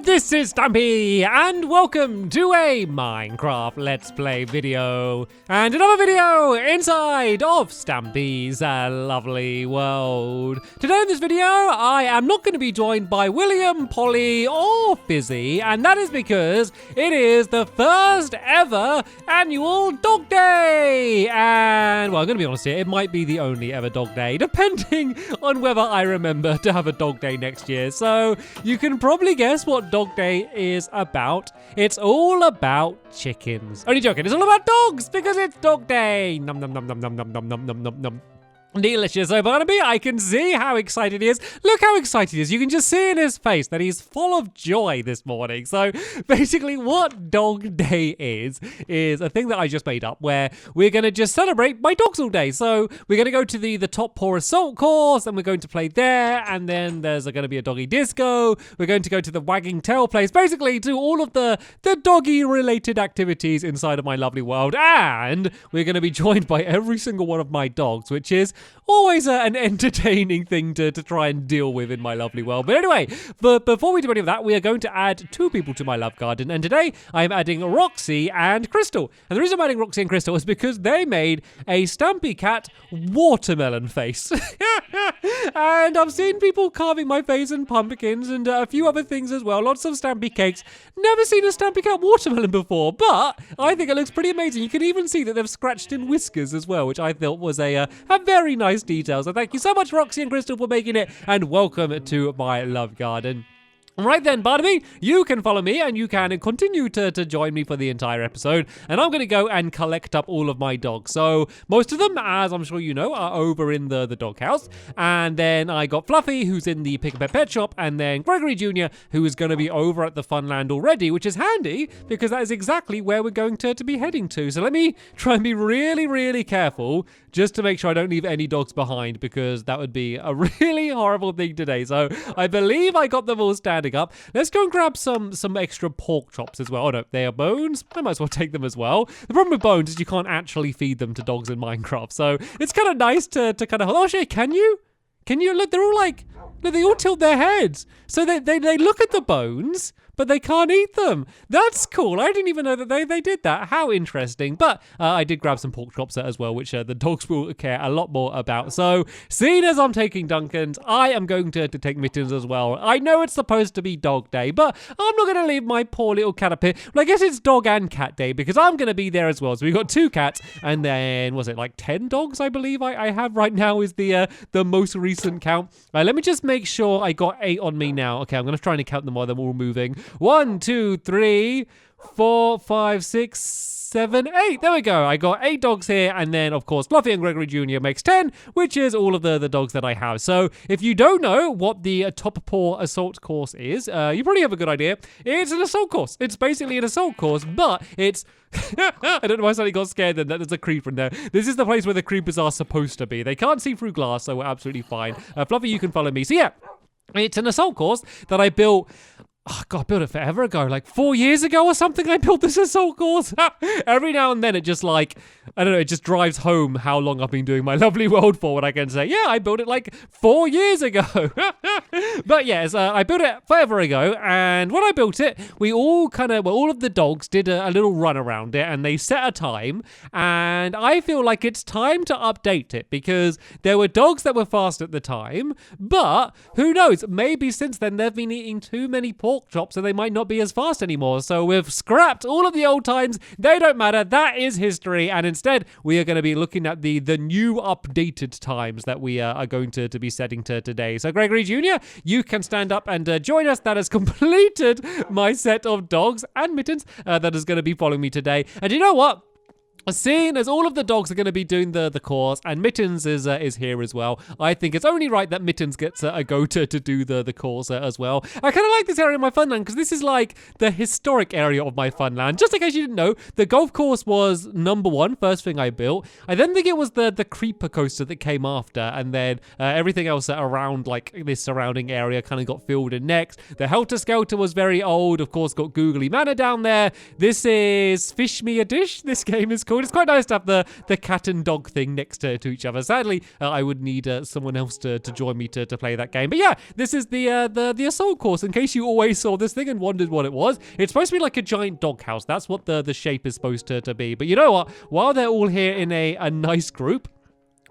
This is Stampy, and welcome to a Minecraft Let's Play video, and another video inside of Stampy's lovely world. Today in this video, I am not going to be joined by William, Polly, or Fizzy, and that is because it is the first ever annual Dog Day, and, well, I'm going to be honest here, it might be the only ever Dog Day, depending on whether I remember to have a Dog Day next year, so you can probably guess what Dog Day is about. It's all about chickens. Only joking, it's all about dogs because it's Dog Day. Nom nom nom nom nom nom nom nom nom nom nom. Delicious, so Barnaby, I can see how excited he is. Look how excited he is. You can just see in his face that he's full of joy this morning. So basically what Dog Day is a thing that I just made up where we're going to just celebrate my dogs all day. So we're going to go to the top paw assault course and we're going to play there. And then there's going to be a doggy disco. We're going to go to the wagging tail place. Basically do all of the doggy related activities inside of my lovely world. And we're going to be joined by every single one of my dogs, which is always an entertaining thing to try and deal with in my lovely world. But anyway, before we do any of that, we are going to add two people to my love garden. And today, I am adding Roxy and Crystal. And the reason I'm adding Roxy and Crystal is because they made a Stampy Cat watermelon face. And I've seen people carving my face and pumpkins and a few other things as well. Lots of Stampy cakes. Never seen a Stampy Cat watermelon before, but I think it looks pretty amazing. You can even see that they've scratched in whiskers as well, which I thought was a very nice detail. So thank you so much, Roxy and Crystal, for making it, and welcome to my love garden. Right then, Barnaby, you can follow me and you can continue to join me for the entire episode. And I'm going to go and collect up all of my dogs. So most of them, as I'm sure you know, are over in the doghouse. And then I got Fluffy, who's in the Pick a Pet Shop. And then Gregory Jr., who is going to be over at the Funland already, which is handy because that is exactly where we're going to be heading to. So let me try and be really, really careful just to make sure I don't leave any dogs behind because that would be a really horrible thing today. So I believe I got them all standing up. Let's go and grab some extra pork chops as well. Oh no, they are bones. I might as well take them as well. The problem with bones is you can't actually feed them to dogs in Minecraft. So it's kind of nice to kind of, oh shit, can you? Can you? Look, they're all like, look, they all tilt their heads. So they look at the bones, but they can't eat them. That's cool. I didn't even know that they did that. How interesting. But I did grab some pork chops as well, which the dogs will care a lot more about. So, seeing as I'm taking Duncan's, I am going to take Mittens as well. I know it's supposed to be Dog Day, but I'm not going to leave my poor little cat up here. Well, I guess it's Dog and Cat Day because I'm going to be there as well. So we've got 2 cats, and then, was it like 10 dogs, I believe I have right now is the most recent count. Let me just make sure I got 8 on me now. Okay, I'm going to try and count them while they're all moving. 1, 2, 3, 4, 5, 6, 7, 8. There we go. I got 8 dogs here. And then, of course, Fluffy and Gregory Jr. makes 10, which is all of the dogs that I have. So if you don't know what the top paw assault course is, you probably have a good idea. It's an assault course. It's basically an assault course, but it's... I don't know why somebody got scared then. There's a creeper in there. This is the place where the creepers are supposed to be. They can't see through glass, so we're absolutely fine. Fluffy, you can follow me. So yeah, it's an assault course that I built... Oh, God, I built it forever ago, like 4 years ago or something. I built this assault course. Every now and then it just like, I don't know, it just drives home how long I've been doing my lovely world for when I can say, yeah, I built it like 4 years ago. But yes, I built it forever ago. And when I built it, we all kind of, well, all of the dogs did a little run around it and they set a time. And I feel like it's time to update it because there were dogs that were fast at the time. But who knows, maybe since then they've been eating too many pork chops and they might not be as fast anymore. So we've scrapped all of the old times. They don't matter. That is history. And instead, we are going to be looking at the new updated times that we are going to be setting to today. So Gregory Jr., you can stand up and join us. That has completed my set of dogs and Mittens that is going to be following me today. And you know what? Seeing as all of the dogs are going to be doing the course and Mittens is here as well, I think it's only right that Mittens gets a go to do the course as well. I kind of like this area of my funland because this is like the historic area of my funland. Just in case you didn't know, the golf course was number 1, first thing I built. I then think it was the creeper coaster that came after, and then everything else around like this surrounding area kind of got filled in next. The Helter Skelter was very old, of course, got Googly Manor down there. This is Fish Me a Dish, this game is called. build. It's quite nice to have the cat and dog thing next to each other. Sadly, I would need someone else to join me to play that game. But yeah, this is the assault course. In case you always saw this thing and wondered what it was, it's supposed to be like a giant doghouse. That's what the shape is supposed to be. But you know what? While they're all here in a nice group,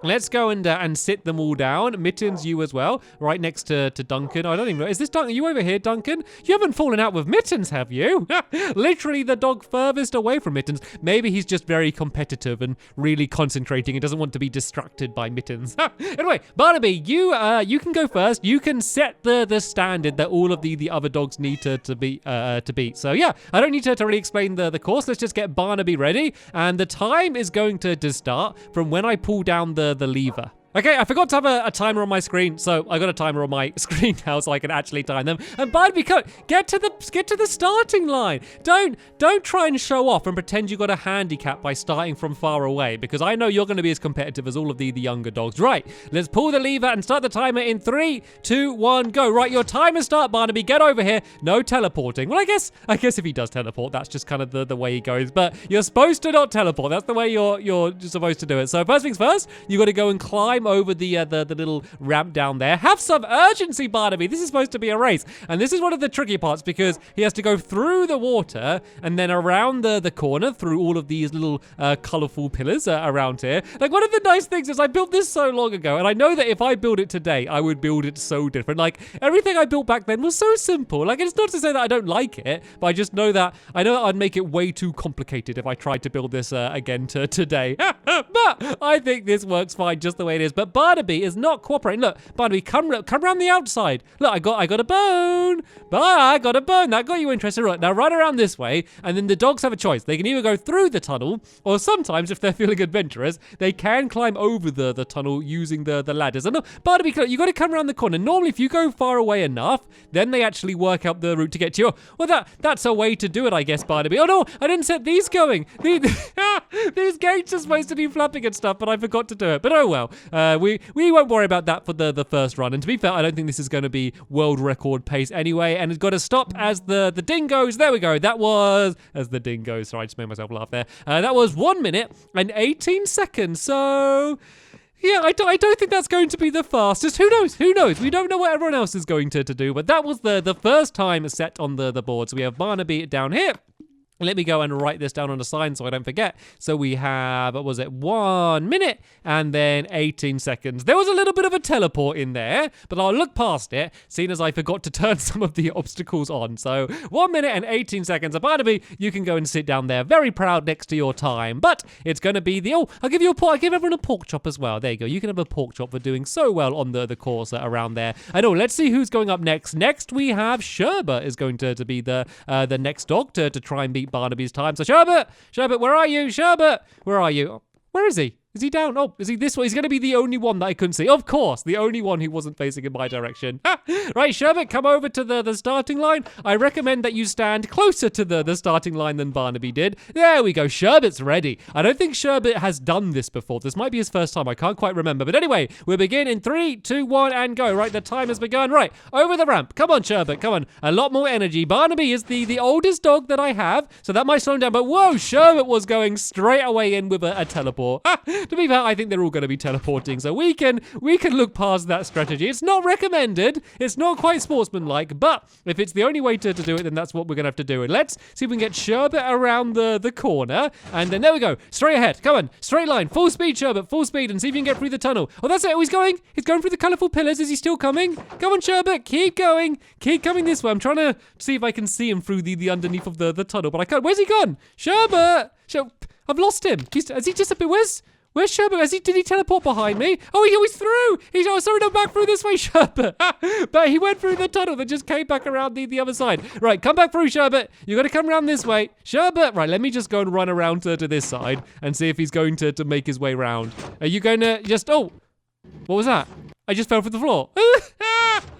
let's go and sit them all down. Mittens, you as well, right next to Duncan. I don't even know. Is this Duncan? Are you over here, Duncan? You haven't fallen out with Mittens, have you? Literally the dog furthest away from Mittens. Maybe he's just very competitive and really concentrating and doesn't want to be distracted by Mittens. Anyway, Barnaby, you can go first. You can set the standard that all of the other dogs need to beat. So yeah, I don't need to really explain the course. Let's just get Barnaby ready. And the time is going to start from when I pull down the lever. Okay, I forgot to have a timer on my screen, so I got a timer on my screen now so I can actually time them. And Barnaby, get to the starting line. Don't try and show off and pretend you got a handicap by starting from far away, because I know you're going to be as competitive as all of the younger dogs. Right, let's pull the lever and start the timer in 3, 2, 1, go. Right, your timer start, Barnaby. Get over here. No teleporting. Well, I guess if he does teleport, that's just kind of the way he goes. But you're supposed to not teleport. That's the way you're supposed to do it. So first things first, you got to go and climb over the little ramp down there. Have some urgency, Barnaby. This is supposed to be a race. And this is one of the tricky parts because he has to go through the water and then around the corner through all of these little colorful pillars around here. Like, one of the nice things is I built this so long ago, and I know that if I build it today, I would build it so different. Like, everything I built back then was so simple. Like, it's not to say that I don't like it, but I just know that I'd make it way too complicated if I tried to build this again today. But I think this works fine just the way it is. But Barnaby is not cooperating. Look, Barnaby, come around the outside. Look, I got a bone. I got a bone. That got you interested. Right, now run around this way, and then the dogs have a choice. They can either go through the tunnel, or sometimes, if they're feeling adventurous, they can climb over the tunnel using the ladders. And look, Barnaby, you got to come around the corner. Normally, if you go far away enough, then they actually work out the route to get to you. Well, that's a way to do it, I guess, Barnaby. Oh no, I didn't set these going. These gates are supposed to be flapping and stuff, but I forgot to do it. But oh well. We won't worry about that for the first run. And to be fair, I don't think this is going to be world record pace anyway. And it's got to stop as the dingoes. There we go. That was as the dingoes. Sorry, I just made myself laugh there. That was 1 minute and 18 seconds. So yeah, I don't think that's going to be the fastest. Who knows? Who knows? We don't know what everyone else is going to do. But that was the first time set on the board. So we have Barnaby down here. Let me go and write this down on a sign so I don't forget. So we have, what was it, 1 minute and then 18 seconds. There was a little bit of a teleport in there, but I'll look past it, seeing as I forgot to turn some of the obstacles on. So 1 minute and 18 seconds. So Barnaby, you can go and sit down there, very proud next to your time. But it's going to be I'll give everyone a pork chop as well. There you go. You can have a pork chop for doing so well on the course around there. I know. Let's see who's going up next. Next we have Sherbet is going to be the next dog to try and beat Barnaby's time. So Sherbet, where are you? Sherbet, where are you? Where is he? Is he down? Oh, is he this way? He's going to be the only one that I couldn't see. Of course, the only one who wasn't facing in my direction. Right, Sherbet, come over to the starting line. I recommend that you stand closer to the starting line than Barnaby did. There we go. Sherbet's ready. I don't think Sherbet has done this before. This might be his first time. I can't quite remember. But anyway, we'll begin in 3, 2, 1, and go. Right, the time has begun. Right, over the ramp. Come on, Sherbet. Come on. A lot more energy. Barnaby is the oldest dog that I have, so that might slow him down. But whoa, Sherbet was going straight away in with a teleport. To be fair, I think they're all going to be teleporting, so we can look past that strategy. It's not recommended. It's not quite sportsmanlike, but if it's the only way to do it, then that's what we're going to have to do. And let's see if we can get Sherbet around the corner, and then there we go. Straight ahead. Come on. Straight line. Full speed, Sherbet. Full speed, and see if you can get through the tunnel. Oh, that's it. Oh, he's going. He's going through the colourful pillars. Is he still coming? Come on, Sherbet. Keep going. Keep coming this way. I'm trying to see if I can see him through the underneath of the tunnel, but I can't. Where's he gone? Sherbet. I've lost him. Has he disappeared? Where's Sherbet? Did he teleport behind me? Oh, he's through. Sorry, no, back through this way, Sherbet. But he went through the tunnel that just came back around the other side. Right, come back through, Sherbet. You got to come around this way. Sherbet. Right, let me just go and run around to this side and see if he's going to make his way round. Are you going to just... Oh, what was that? I just fell through the floor. What happened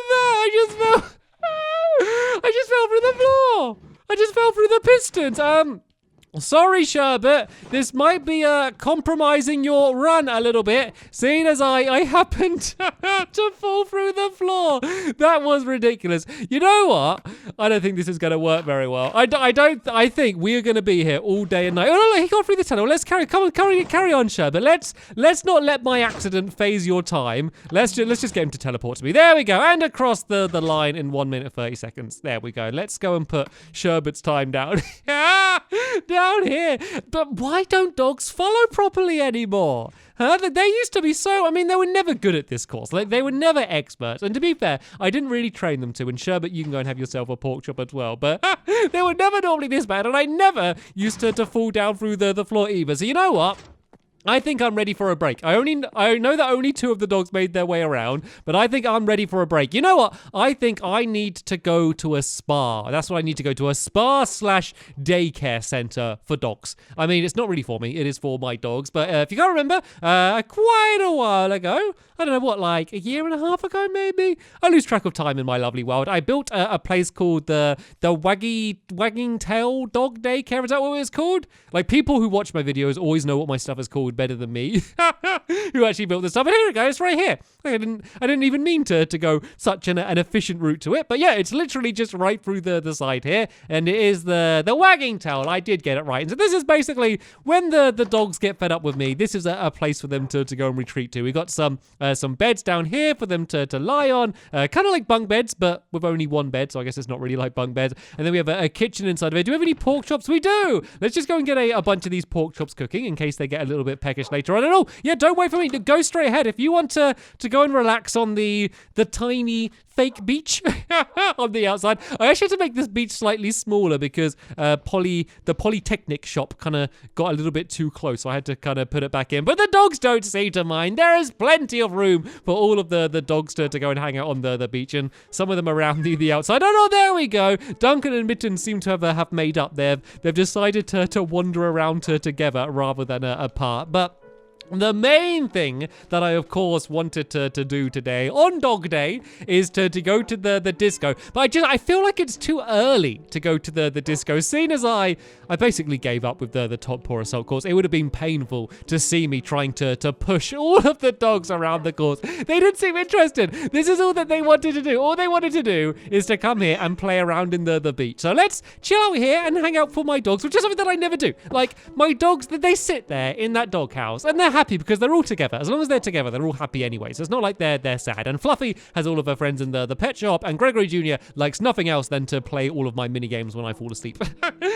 there? I just fell through the floor. I just fell through the pistons. Sorry, Sherbet. This might be compromising your run a little bit, seeing as I happened to fall through the floor. That was ridiculous. You know what? I don't think this is going to work very well. I think we are going to be here all day and night. Oh, no, he got through the tunnel. Let's carry on, Sherbet. Let's not let my accident phase your time. Let's just get him to teleport to me. There we go. And across the line in 1 minute 30 seconds. There we go. Let's go and put Sherbet's time down. Down here. But why don't dogs follow properly anymore? Huh? They used to be so, they were never good at this course. Like, they were never experts. And to be fair, I didn't really train them to. And Sherbet, you can go and have yourself a pork chop as well. But they were never normally this bad. And I never used to fall down through the floor either. So you know what? I think I'm ready for a break. I know that only 2 of the dogs made their way around, but I think I'm ready for a break. You know what? I think I need to go to a spa. That's what I need to go to, a spa/daycare center for dogs. It's not really for me. It is for my dogs. But if you can't remember, quite a while ago, I don't know what, like a year and a half ago, maybe? I lose track of time in my lovely world. I built a place called the Wagging Tail Dog Daycare. Is that what it's called? Like, people who watch my videos always know what my stuff is called better than me, who actually built this stuff. And here it goes, right here. I didn't even mean to go such an efficient route to it, but yeah, it's literally just right through the side here, and it is the Wagging Tail. I did get it right. And so this is basically when the dogs get fed up with me. This is a place for them to go and retreat to. We got some beds down here for them to lie on, kind of like bunk beds, but with only 1 bed, so I guess it's not really like bunk beds. And then we have a kitchen inside of it. Do we have any pork chops? We do. Let's just go and get a bunch of these pork chops cooking in case they get a little bit peckish later on. And oh, yeah, don't wait for me. Go straight ahead. If you want to go and relax on the tiny fake beach on the outside. I actually had to make this beach slightly smaller because the Polytechnic shop kind of got a little bit too close, so I had to kind of put it back in. But the dogs don't seem to mind. There is plenty of room for all of the dogs to go and hang out on the beach, and some of them around the outside. Oh no, there we go. Duncan and Mitten seem to have made up. They've decided to wander around together rather than apart. But the main thing that I, of course, wanted to do today on Dog Day is to go to the disco. But I feel like it's too early to go to the disco, seeing as I basically gave up with the top poor assault course. It would have been painful to see me trying to push all of the dogs around the course. They didn't seem interested. This is all that they wanted to do. All they wanted to do is to come here and play around in the beach. So let's chill out here and hang out for my dogs, which is something that I never do. Like, my dogs, they sit there in that dog house and they're happy because they're all together. As long as they're together, they're all happy anyway. So it's not like they're sad. And Fluffy has all of her friends in the pet shop, and Gregory Jr. likes nothing else than to play all of my mini games when I fall asleep.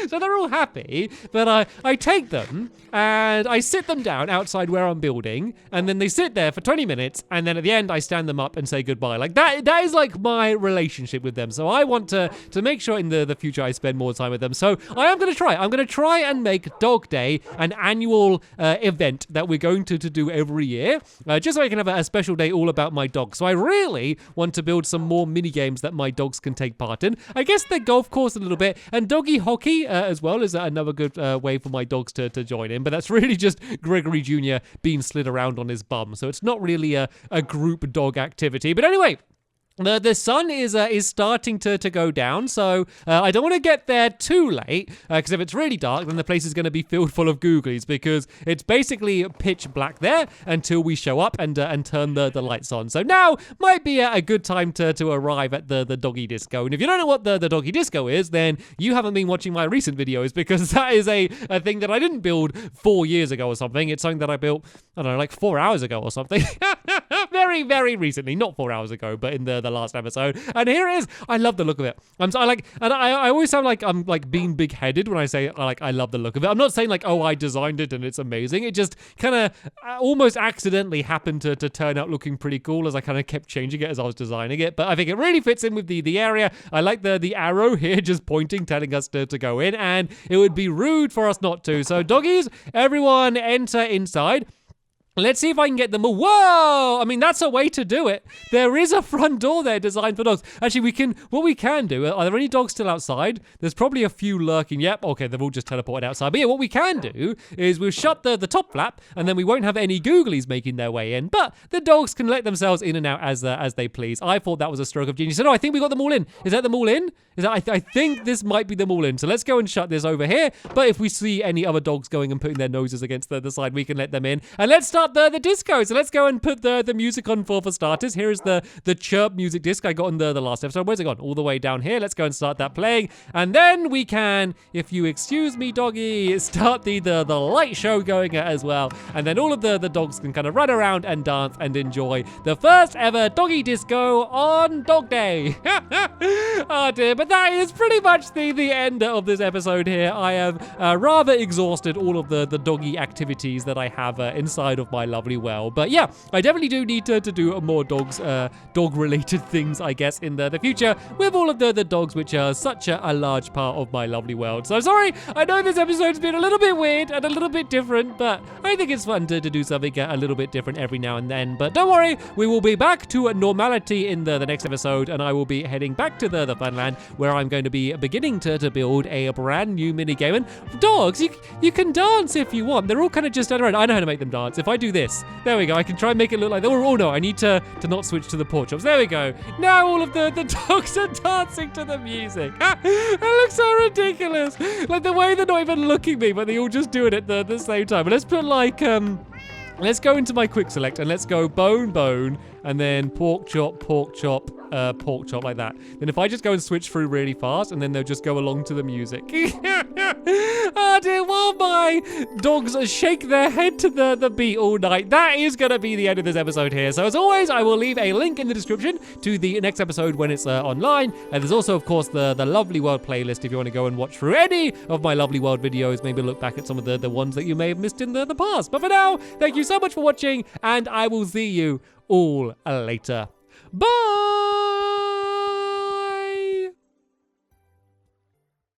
So they're all happy, but I take them and I sit them down outside where I'm building, and then they sit there for 20 minutes, and then at the end I stand them up and say goodbye. Like, that is like my relationship with them. So I want to make sure in the future I spend more time with them. So I'm going to try and make Dog Day an annual event that we're going to do every year, just so I can have a special day all about my dogs. So I really want to build some more mini games that my dogs can take part in. I guess the golf course a little bit, and doggy hockey as well is another good way for my dogs to join in. But that's really just Gregory Jr. being slid around on his bum, so it's not really a group dog activity. But anyway, the sun is starting to go down, so I don't want to get there too late, because if it's really dark, then the place is going to be filled full of googlies, because it's basically pitch black there until we show up and turn the lights on. So now might be a good time to arrive at the doggy disco. And if you don't know what the doggy disco is, then you haven't been watching my recent videos, because that is a thing that I didn't build 4 years ago or something. It's something that I built, I don't know, like 4 hours ago or something. Very, very recently, not 4 hours ago, but in the last episode. And here it is. I love the look of it. I always sound like I'm like being big-headed when I say I love the look of it. I'm not saying like, oh, I designed it and it's amazing. It just kind of almost accidentally happened to turn out looking pretty cool as I kind of kept changing it as I was designing it. But I think it really fits in with the area. I like the arrow here just pointing, telling us to go in, and it would be rude for us not to. So doggies, everyone enter inside. Let's see if I can get them all. Whoa! I mean, that's a way to do it. There is a front door there designed for dogs. Actually, what we can do, are there any dogs still outside? There's probably a few lurking. Yep, okay, they've all just teleported outside. But yeah, what we can do is we'll shut the top flap, and then we won't have any googlies making their way in. But the dogs can let themselves in and out as they please. I thought that was a stroke of genius. So no, I think we got them all in. Is that them all in? I think this might be them all in. So let's go and shut this over here. But if we see any other dogs going and putting their noses against the side, we can let them in. And let's start the disco. So let's go and put the music on for starters. Here is the chirp music disc I got on the last episode. Where's it gone? All the way down here. Let's go and start that playing. And then we can, if you excuse me, doggy, start the light show going as well. And then all of the dogs can kind of run around and dance and enjoy the first ever doggy disco on Dog Day. Oh dear, but that is pretty much the end of this episode here. I have rather exhausted all of the doggy activities that I have inside of my lovely well. But yeah, I definitely do need to do more dog-related things, I guess, in the future with all of the dogs, which are such a large part of my lovely world. So sorry, I know this episode's been a little bit weird and a little bit different, but I think it's fun to do something a little bit different every now and then. But don't worry, we will be back to normality in the next episode, and I will be heading back to the Funland, where I'm going to be beginning to build a brand new minigame. And dogs, you can dance if you want. They're all kind of just around. I know how to make them dance. If I do this, there we go. I can try and make it look like, oh no, I need to not switch to the pork chops. There we go. Now all of the dogs are dancing to the music. It looks so ridiculous. Like the way they're not even looking at me, but they all just do it at the same time. But let's put like, let's go into my quick select and let's go bone, and then pork chop, pork chop like that. Then if I just go and switch through really fast, and then they'll just go along to the music. Oh dear, while my dogs shake their head to the beat all night, that is going to be the end of this episode here. So as always, I will leave a link in the description to the next episode when it's online. And there's also, of course, the Lovely World playlist if you want to go and watch through any of my Lovely World videos. Maybe look back at some of the ones that you may have missed in the past. But for now, thank you so much for watching, and I will see you all later. Bye!